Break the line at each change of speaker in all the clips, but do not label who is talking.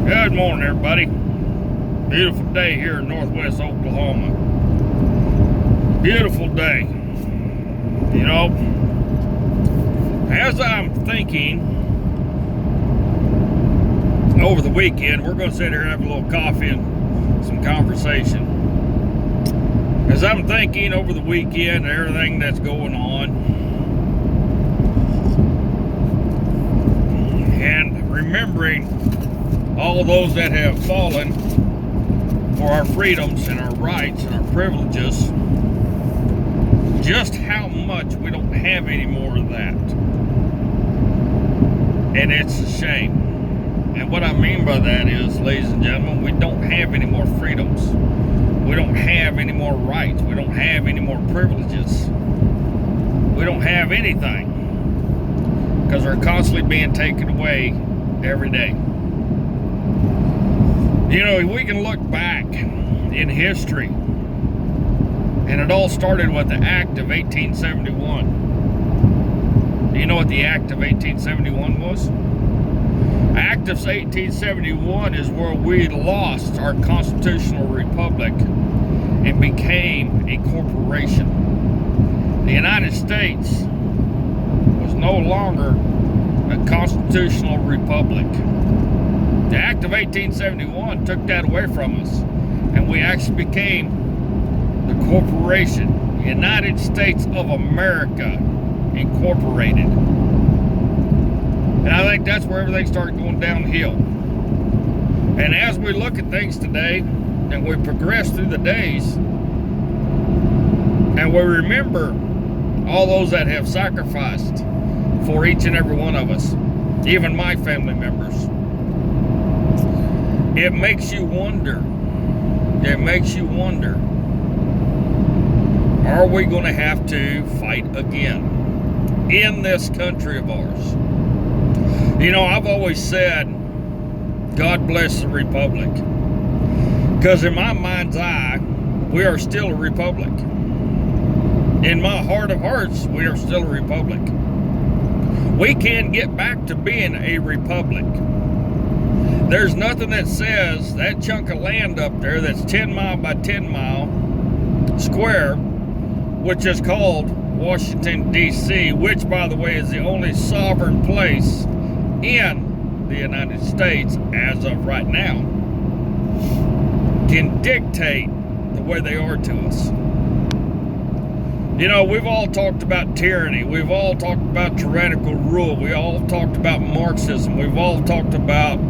Good morning, everybody. Beautiful day here in northwest Oklahoma. Beautiful day. You know, as I'm thinking over the weekend, we're going to sit here and have a little coffee and some conversation. As I'm thinking over the weekend and everything that's going on, and remembering all those that have fallen for our freedoms and our rights and our privileges, just how much we don't have any more of that. And it's a shame. And what I mean by that is, ladies and gentlemen, we don't have any more freedoms. We don't have any more rights. We don't have any more privileges. We don't have anything, because they're constantly being taken away every day. You know, we can look back in history, and it all started with the Act of 1871. Do you know what the Act of 1871 was? Act of 1871 is where we lost our constitutional republic and became a corporation. The United States was no longer a constitutional republic. The Act of 1871 took that away from us, and we actually became the corporation, United States of America Incorporated. And I think that's where everything started going downhill. And as we look at things today, and we progress through the days, and we remember all those that have sacrificed for each and every one of us, even my family members, it makes you wonder. It makes you wonder, are we going to have to fight again in this country of ours? You know, I've always said, God bless the republic. Because in my mind's eye, we are still a republic. In my heart of hearts, we are still a republic. We can get back to being a republic. There's nothing that says that chunk of land up there that's 10 mile by 10 mile square, which is called Washington, D.C., which, by the way, is the only sovereign place in the United States as of right now, can dictate the way they are to us. You know, we've all talked about tyranny. We've all talked about tyrannical rule. We all talked about Marxism. We've all talked about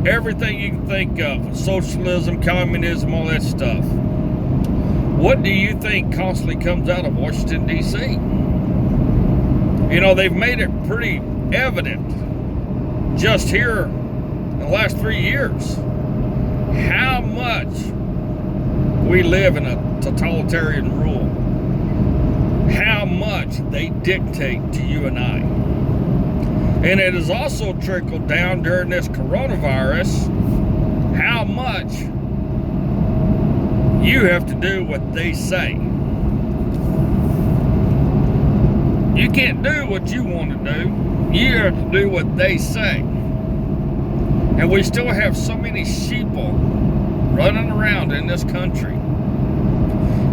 everything you can think of, socialism, communism, all that stuff. What do you think constantly comes out of Washington, D.C.? You know, they've made it pretty evident just here in the last 3 years how much we live in a totalitarian rule, how much they dictate to you and I. And it has also trickled down during this coronavirus how much you have to do what they say. You can't do what you want to do. You have to do what they say. And we still have so many sheeple running around in this country.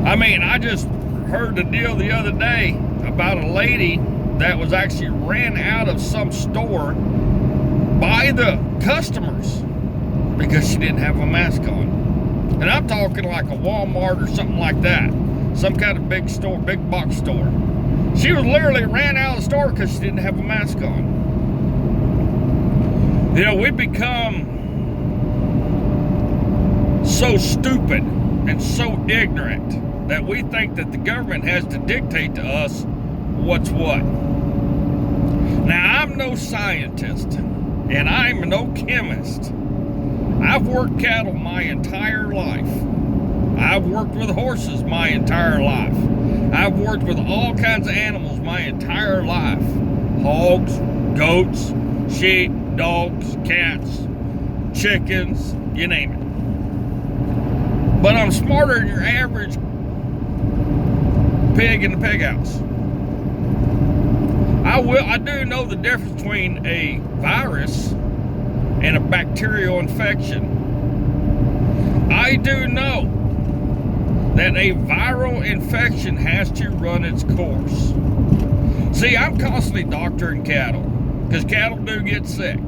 I mean, I just heard the deal the other day about a lady that was actually ran out of some store by the customers because she didn't have a mask on. And I'm talking like a Walmart or something like that. Some kind of big store, big box store. She was literally ran out of the store because she didn't have a mask on. You know, we become so stupid and so ignorant that we think that the government has to dictate to us what's what. Now, I'm no scientist, and I'm no chemist. I've worked cattle my entire life. I've worked with horses my entire life. I've worked with all kinds of animals my entire life. Hogs, goats, sheep, dogs, cats, chickens, you name it. But I'm smarter than your average pig in the pig house. I do know the difference between a virus and a bacterial infection. I do know that a viral infection has to run its course. See, I'm constantly doctoring cattle because cattle do get sick.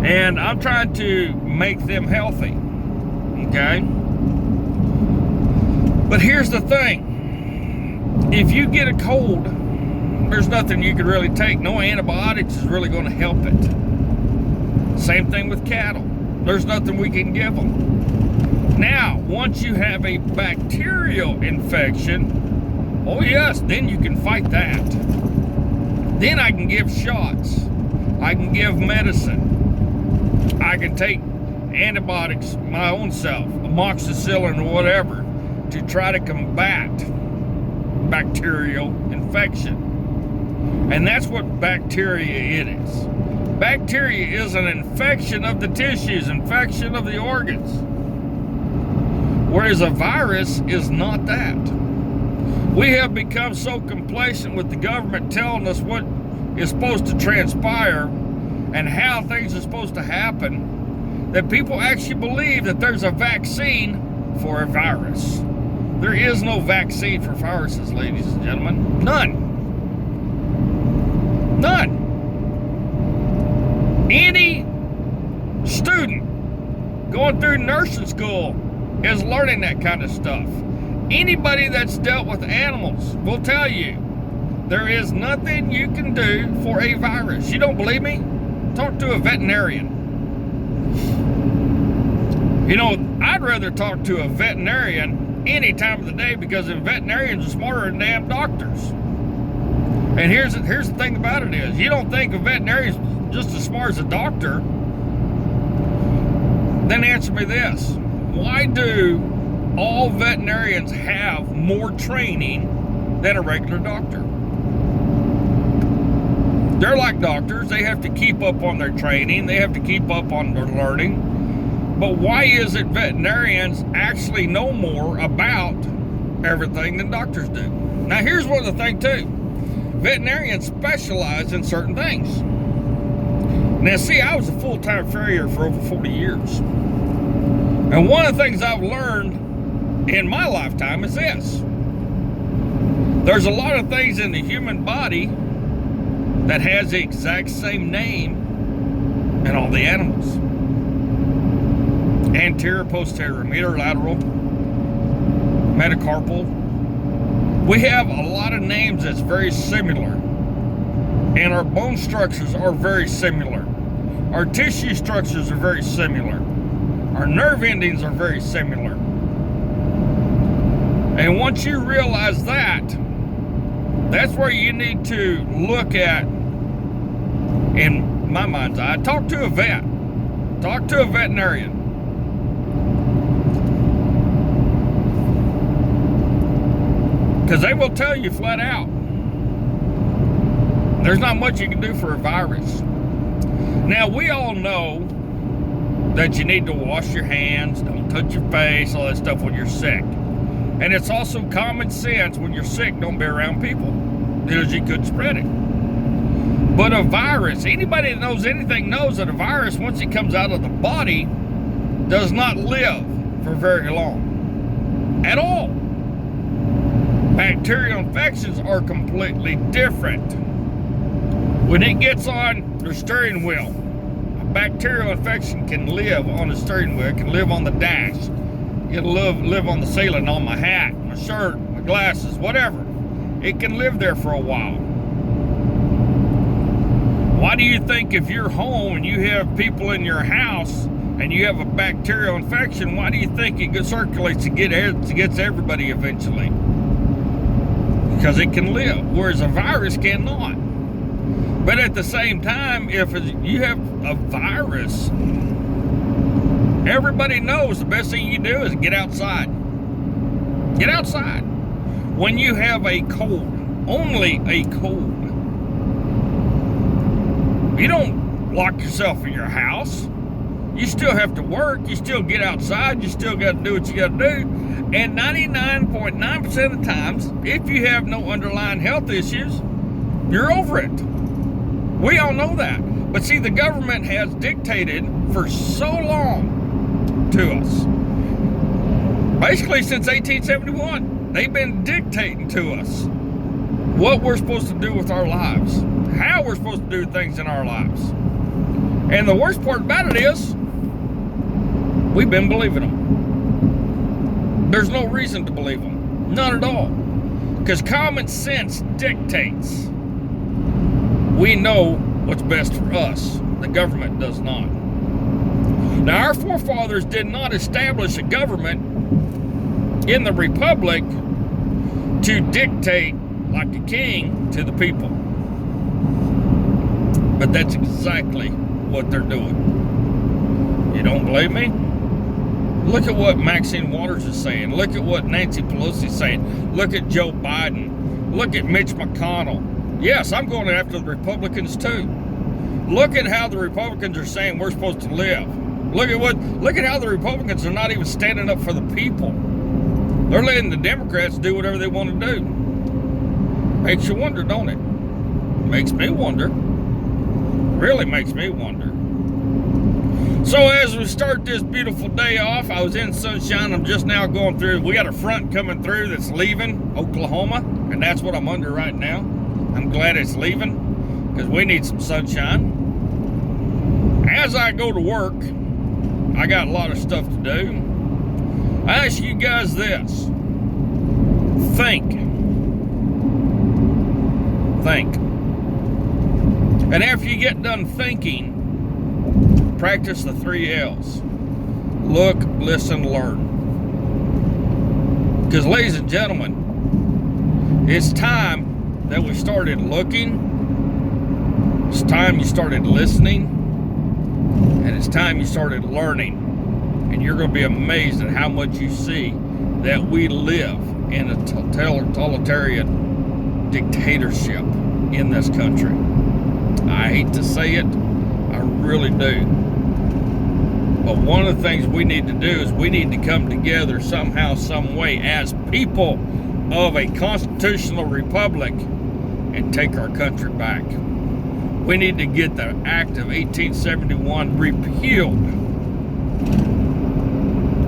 And I'm trying to make them healthy, okay? But here's the thing. If you get a cold, there's nothing you can really take. No antibiotics is really going to help it. Same thing with cattle. There's nothing we can give them. Now, once you have a bacterial infection, oh yes, then you can fight that. Then I can give shots. I can give medicine. I can take antibiotics my own self, amoxicillin or whatever, to try to combat bacterial infection. And that's what bacteria it is. Bacteria is an infection of the tissues, infection of the organs. Whereas a virus is not that. We have become so complacent with the government telling us what is supposed to transpire and how things are supposed to happen that people actually believe that there's a vaccine for a virus. There is no vaccine for viruses, ladies and gentlemen. None. None. Any student going through nursing school is learning that kind of stuff. Anybody that's dealt with animals will tell you there is nothing you can do for a virus. You don't believe me? Talk to a veterinarian. You know, I'd rather talk to a veterinarian any time of the day because the veterinarians are smarter than damn doctors. And here's the thing about it is, you don't think a veterinarian's just as smart as a doctor. Then answer me this. Why do all veterinarians have more training than a regular doctor? They're like doctors. They have to keep up on their training. They have to keep up on their learning. But why is it veterinarians actually know more about everything than doctors do? Now, here's one of the things, too. Veterinarians specialize in certain things. Now, see, I was a full-time farrier for over 40 years. And one of the things I've learned in my lifetime is this. There's a lot of things in the human body that has the exact same name in all the animals. Anterior, posterior, medial, lateral, metacarpal. We have a lot of names that's very similar. And our bone structures are very similar. Our tissue structures are very similar. Our nerve endings are very similar. And once you realize that, that's where you need to look at, in my mind's eye, talk to a vet. Talk to a veterinarian. Because they will tell you flat out, there's not much you can do for a virus. Now, we all know that you need to wash your hands, don't touch your face, all that stuff when you're sick. And it's also common sense when you're sick, don't be around people, because you could spread it. But a virus, anybody that knows anything knows that a virus, once it comes out of the body, does not live for very long at all. Bacterial infections are completely different. When it gets on the steering wheel, a bacterial infection can live on the steering wheel, it can live on the dash, it can live on the ceiling, on my hat, my shirt, my glasses, whatever. It can live there for a while. Why do you think if you're home and you have people in your house and you have a bacterial infection, why do you think it circulates to gets everybody eventually? Because it can live, whereas a virus cannot. But at the same time, if you have a virus, everybody knows the best thing you do is get outside. Get outside. When you have a cold, only a cold, you don't lock yourself in your house. You still have to work. You still get outside. You still got to do what you got to do. And 99.9% of the times, if you have no underlying health issues, you're over it. We all know that. But see, the government has dictated for so long to us. Basically since 1871, they've been dictating to us what we're supposed to do with our lives, how we're supposed to do things in our lives. And the worst part about it is, we've been believing them. There's no reason to believe them. None at all. Because common sense dictates. We know what's best for us. The government does not. Now, our forefathers did not establish a government in the republic to dictate like a king to the people. But that's exactly what they're doing. You don't believe me? Look at what Maxine Waters is saying. Look at what Nancy Pelosi is saying. Look at Joe Biden. Look at Mitch McConnell. Yes, I'm going after the Republicans too. Look at how the Republicans are saying we're supposed to live. Look at how the Republicans are not even standing up for the people. They're letting the Democrats do whatever they want to do. Makes you wonder, don't it? Makes me wonder. Really makes me wonder. So as we start this beautiful day off, I was in sunshine. I'm just now going through. We got a front coming through that's leaving Oklahoma, and that's what I'm under right now. I'm glad it's leaving because we need some sunshine. As I go to work, I got a lot of stuff to do. I ask you guys this. Think. And after you get done thinking, practice the 3 L's. Look, listen, learn. Because, ladies and gentlemen, it's time that we started looking. It's time you started listening. And it's time you started learning. And you're going to be amazed at how much you see that we live in a totalitarian dictatorship in this country. I hate to say it, I really do. But one of the things we need to do is we need to come together somehow, some way as people of a constitutional republic and take our country back. We need to get the Act of 1871 repealed.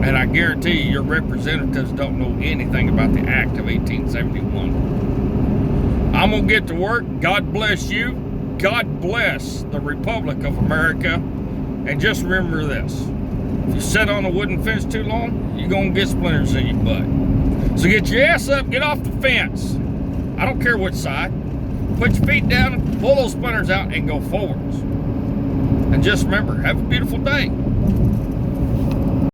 And I guarantee you, your representatives don't know anything about the Act of 1871. I'm going to get to work. God bless you. God bless the Republic of America. And just remember this. If you sit on a wooden fence too long, you're going to get splinters in your butt. So get your ass up, get off the fence. I don't care which side. Put your feet down, pull those splinters out, and go forwards. And just remember, have a beautiful day.